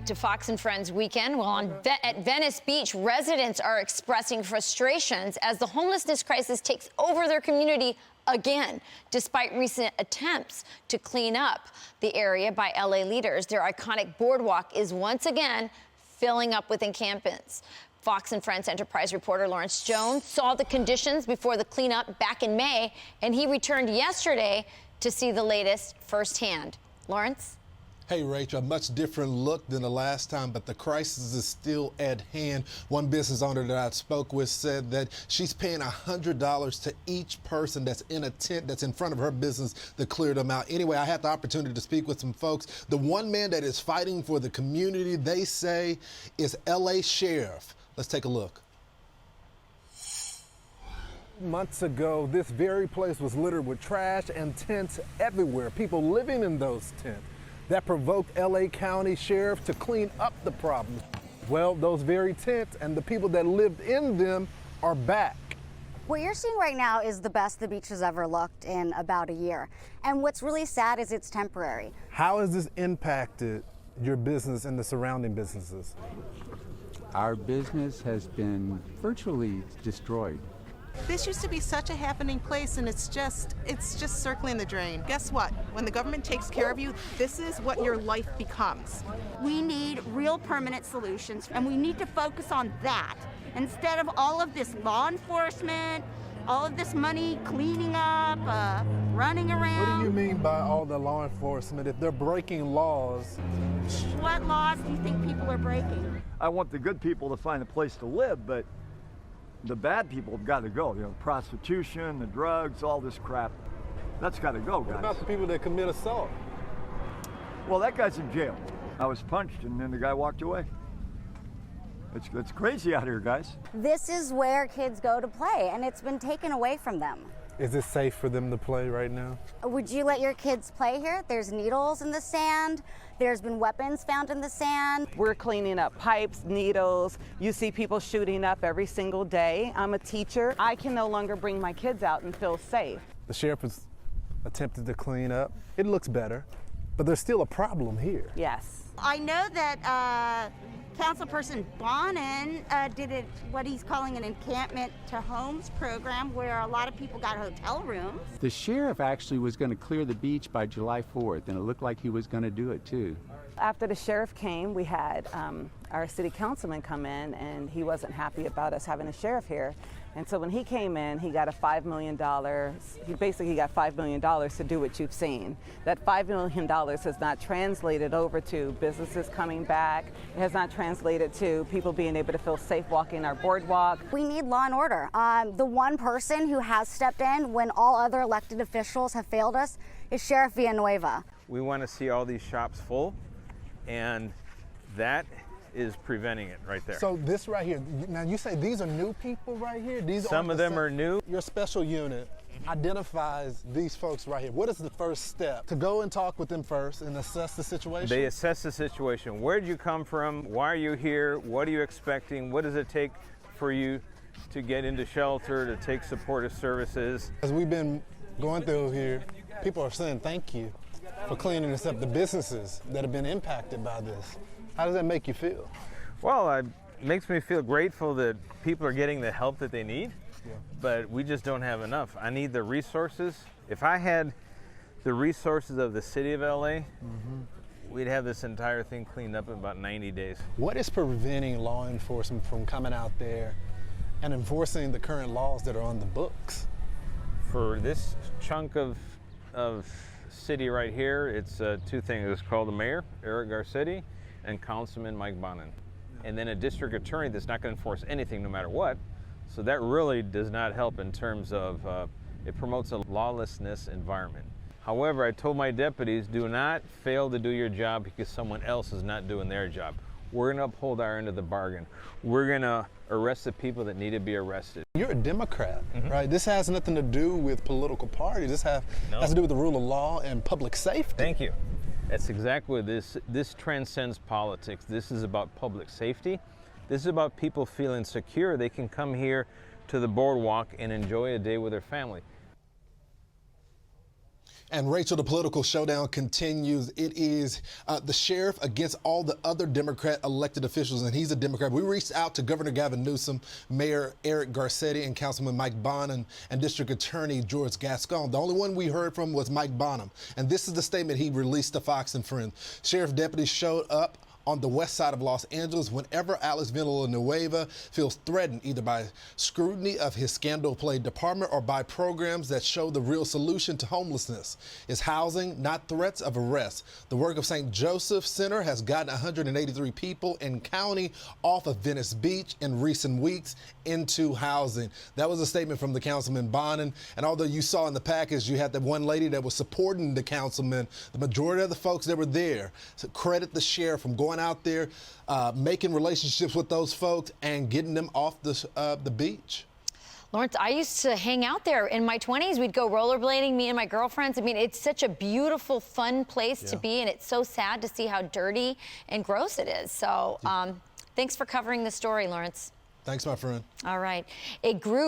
to Fox and Friends weekend. Well, at Venice Beach, residents are expressing frustrations as the homelessness crisis takes over their community again, despite recent attempts to clean up the area by LA leaders. Their iconic boardwalk is once again filling up with encampments. Fox and Friends Enterprise reporter Lawrence Jones saw the conditions before the cleanup back in May, and he returned yesterday to see the latest firsthand. Lawrence? Hey, Rachel, a much different look than the last time, but the crisis is still at hand. One business owner that I spoke with said that she's paying $100 to each person that's in a tent that's in front of her business to clear them out. Anyway, I had the opportunity to speak with some folks. The one man that is fighting for the community, they say, is LA Sheriff. Let's take a look. Months ago, this very place was littered with trash and tents everywhere, people living in those tents. That provoked LA County Sheriff to clean up the problem. Well, those very tents and the people that lived in them are back. What you're seeing right now is the best the beach has ever looked in about a year. And what's really sad is it's temporary. How has this impacted your business and the surrounding businesses? Our business has been virtually destroyed. This used to be such a happening place, and it's just circling the drain. Guess what? When the government takes care of you, this is what your life becomes. We need real permanent solutions, and we need to focus on that instead of all of this law enforcement, all of this money cleaning up, running around. What do you mean by all the law enforcement? If they're breaking laws. What laws do you think people are breaking? I want the good people to find a place to live, but the bad people have got to go. You know, prostitution, the drugs, all this crap. That's got to go, guys. What about the people that commit assault? Well, that guy's in jail. I was punched, and then the guy walked away. It's crazy out here, guys. This is where kids go to play, and it's been taken away from them. Is it safe for them to play right now? Would you let your kids play here? There's needles in the sand. There's been weapons found in the sand. We're cleaning up pipes, needles. You see people shooting up every single day. I'm a teacher. I can no longer bring my kids out and feel safe. The sheriff has attempted to clean up. It looks better, but there's still a problem here. Yes. I know that Councilperson Bonin did what he's calling an encampment to homes program where a lot of people got hotel rooms. The sheriff actually was going to clear the beach by July 4th, and it looked like he was going to do it too. After the sheriff came, we had our city councilman come in, and he wasn't happy about us having a sheriff here. And so when he came in, he got a $5 million, he basically got $5 million to do what you've seen. That $5 million has not translated over to businesses coming back. It has not translated to people being able to feel safe walking our boardwalk. We need law and order. The one person who has stepped in when all other elected officials have failed us is Sheriff Villanueva. We want to see all these shops full, and that is preventing it right there. So this right here, now you say these are new people right here? Some of them are new. Your special unit identifies these folks right here. What is the first step? To go and talk with them first and assess the situation? They assess the situation. Where did you come from? Why are you here? What are you expecting? What does it take for you to get into shelter, to take supportive services? As we've been going through here, people are saying thank you for cleaning this up, the businesses that have been impacted by this. How does that make you feel? Well, it makes me feel grateful that people are getting the help that they need, but we just don't have enough. I need the resources. If I had the resources of the city of LA, we'd have this entire thing cleaned up in about 90 days. What is preventing law enforcement from coming out there and enforcing the current laws that are on the books? For this chunk of city right here, it's two things. It's called the mayor, Eric Garcetti, and Councilman Mike Bonin. And then a district attorney that's not going to enforce anything no matter what. So that really does not help in terms of, it promotes a lawlessness environment. However, I told my deputies, do not fail to do your job because someone else is not doing their job. We're going to uphold our end of the bargain. We're going to arrest the people that need to be arrested. You're a Democrat, right? This has nothing to do with political parties. This has to do with the rule of law and public safety. Thank you. That's exactly what this transcends politics. This is about public safety. This is about people feeling secure. They can come here to the boardwalk and enjoy a day with their family. And Rachel, the political showdown continues. It is the sheriff against all the other Democrat elected officials, and he's a Democrat. We reached out to Governor Gavin Newsom, Mayor Eric Garcetti, and Councilman Mike Bonham, and District Attorney George Gascon. The only one we heard from was Mike Bonham, and this is the statement he released to Fox and Friends. Sheriff deputies showed up on the west side of Los Angeles whenever Alex Villanueva feels threatened, either by scrutiny of his scandal-plagued department or by programs that show the real solution to homelessness is housing, not threats of arrest. The work of St. Joseph Center has gotten 183 people in county off of Venice Beach in recent weeks into housing. That was a statement from the Councilman Bonin. And although you saw in the package, you had that one lady that was supporting the councilman, the majority of the folks that were there credit the sheriff from going out there, making relationships with those folks and getting them off the beach. Lawrence, I used to hang out there in my 20s. We'd go rollerblading, me and my girlfriends. I mean, it's such a beautiful, fun place to be, and it's so sad to see how dirty and gross it is. So thanks for covering the story, Lawrence. Thanks, my friend. All right. A group